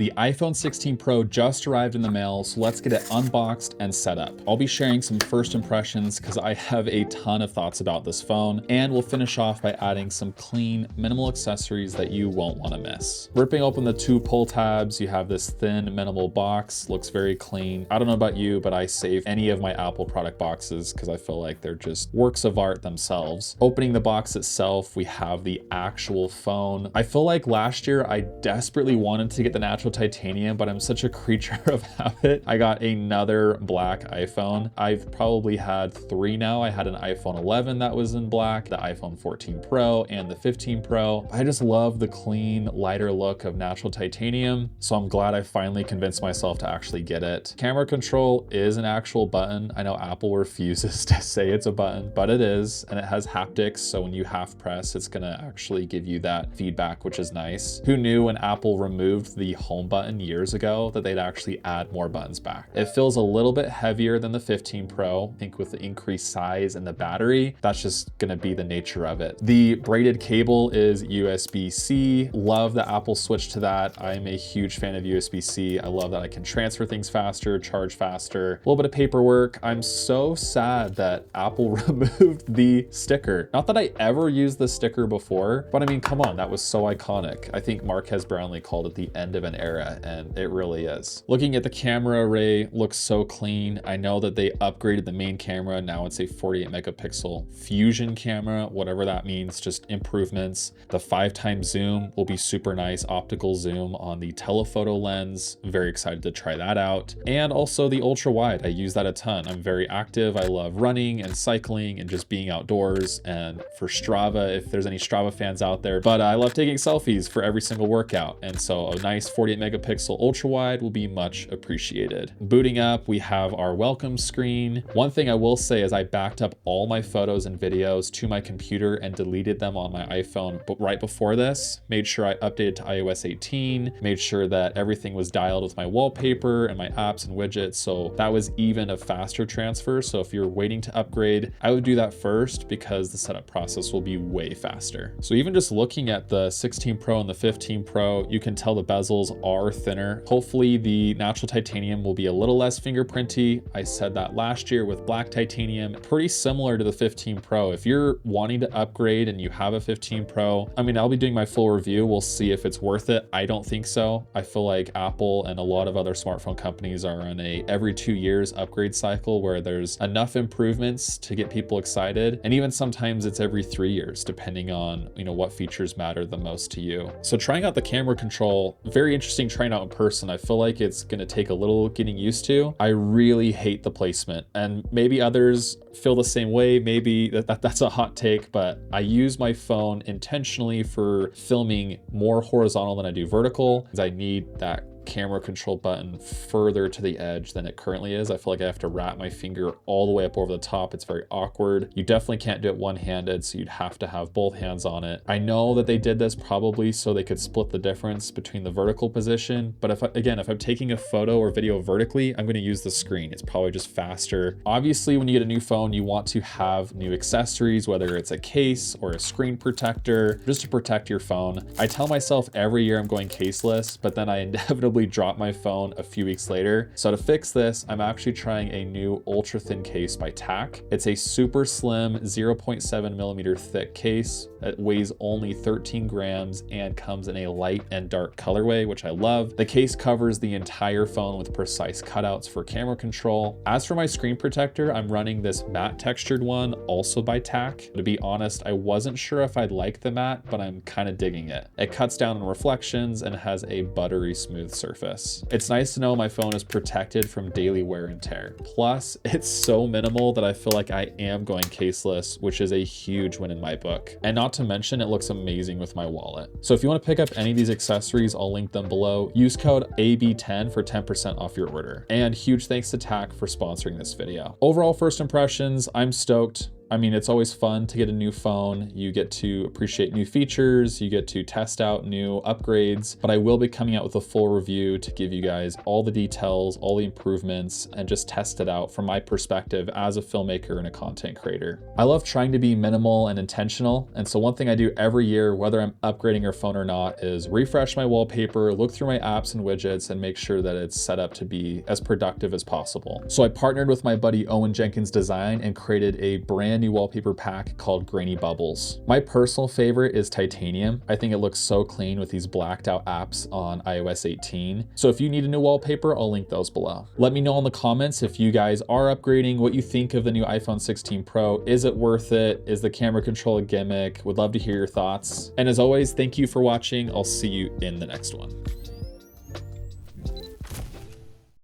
The iPhone 16 Pro just arrived in the mail, so let's get it unboxed and set up. I'll be sharing some first impressions because I have a ton of thoughts about this phone, and we'll finish off by adding some clean, minimal accessories that you won't want to miss. Ripping open the two pull tabs, you have this thin, minimal box, looks very clean. I don't know about you, but I save any of my Apple product boxes because I feel like they're just works of art themselves. Opening the box itself, we have the actual phone. I feel like last year I desperately wanted to get the natural titanium, but I'm such a creature of habit. I got another black iPhone. I've probably had three now. I had an iPhone 11 that was in black, the iPhone 14 Pro, and the 15 Pro. I just love the clean, lighter look of natural titanium, so I'm glad I finally convinced myself to actually get it. Camera control is an actual button. I know Apple refuses to say it's a button, but it is, and it has haptics, so when you half press, it's gonna actually give you that feedback, which is nice. Who knew when Apple removed the home button years ago that they'd actually add more buttons back? It feels a little bit heavier than the 15 Pro. I think with the increased size and the battery, that's just gonna be the nature of it. The braided cable is USB-C. Love that Apple switched to that. I'm a huge fan of USB-C. I love that I can transfer things faster, charge faster, a little bit of paperwork. I'm so sad that Apple removed the sticker. Not that I ever used the sticker before, but I mean, come on, that was so iconic. I think Marques Brownlee called it the end of an era, and it really is. Looking at the camera array, looks so clean. I know that they upgraded the main camera. Now it's a 48 megapixel fusion camera, whatever that means, just improvements. The 5x zoom will be super nice, optical zoom on the telephoto lens. I'm very excited to try that out. And also the ultra wide, I use that a ton. I'm very active. I love running and cycling and just being outdoors. And for Strava, if there's any Strava fans out there, but I love taking selfies for every single workout. And so a nice 48 megapixel ultra wide will be much appreciated. Booting up, we have our welcome screen. One thing I will say is I backed up all my photos and videos to my computer and deleted them on my iPhone, but right before this, made sure I updated to iOS 18, made sure that everything was dialed with my wallpaper and my apps and widgets. So that was even a faster transfer. So if you're waiting to upgrade, I would do that first because the setup process will be way faster. So even just looking at the 16 Pro and the 15 Pro, you can tell the bezels are thinner. Hopefully the natural titanium will be a little less fingerprinty. I said that last year with black titanium, pretty similar to the 15 Pro. If you're wanting to upgrade and you have a 15 Pro, I mean, I'll be doing my full review. We'll see if it's worth it. I don't think so. I feel like Apple and a lot of other smartphone companies are on a every 2 years upgrade cycle where there's enough improvements to get people excited. And even sometimes it's every 3 years, depending on, what features matter the most to you. So trying out the camera control, very interesting trying out in person. I feel like it's gonna take a little getting used to. I really hate the placement, and maybe others feel the same way. Maybe that's a hot take, but I use my phone intentionally for filming more horizontal than I do vertical, because I need that camera control button further to the edge than it currently is. I feel like I have to wrap my finger all the way up over the top. It's very awkward. You definitely can't do it one-handed, so you'd have to have both hands on it. I know that they did this probably so they could split the difference between the vertical position, but if I'm taking a photo or video vertically, I'm going to use the screen. It's probably just faster. Obviously, when you get a new phone, you want to have new accessories, whether it's a case or a screen protector, just to protect your phone. I tell myself every year I'm going caseless, but then I inevitably drop my phone a few weeks later. So to fix this, I'm actually trying a new ultra thin case by Tac. It's a super slim 0.7 millimeter thick case. It weighs only 13 grams and comes in a light and dark colorway, which I love. The case covers the entire phone with precise cutouts for camera control. As for my screen protector, I'm running this matte textured one, also by Tac. To be honest, I wasn't sure if I'd like the matte, but I'm kind of digging it. It cuts down on reflections and has a buttery smooth surface. It's nice to know my phone is protected from daily wear and tear. Plus, it's so minimal that I feel like I am going caseless, which is a huge win in my book. And not to mention, it looks amazing with my wallet. So if you want to pick up any of these accessories, I'll link them below. Use code AB10 for 10% off your order. And huge thanks to Tac for sponsoring this video. Overall first impressions, I'm stoked. I mean, it's always fun to get a new phone. You get to appreciate new features, you get to test out new upgrades, but I will be coming out with a full review to give you guys all the details, all the improvements, and just test it out from my perspective as a filmmaker and a content creator. I love trying to be minimal and intentional, and so one thing I do every year, whether I'm upgrading your phone or not, is refresh my wallpaper, look through my apps and widgets, and make sure that it's set up to be as productive as possible. So I partnered with my buddy Owen Jenkins Design and created a brand new wallpaper pack called Grainy Bubbles. My personal favorite is titanium. I think it looks so clean with these blacked out apps on iOS 18. So if you need a new wallpaper, I'll link those below. Let me know in the comments if you guys are upgrading, what you think of the new iPhone 16 Pro. Is it worth it? Is the camera control a gimmick? Would love to hear your thoughts. And as always, thank you for watching. I'll see you in the next one.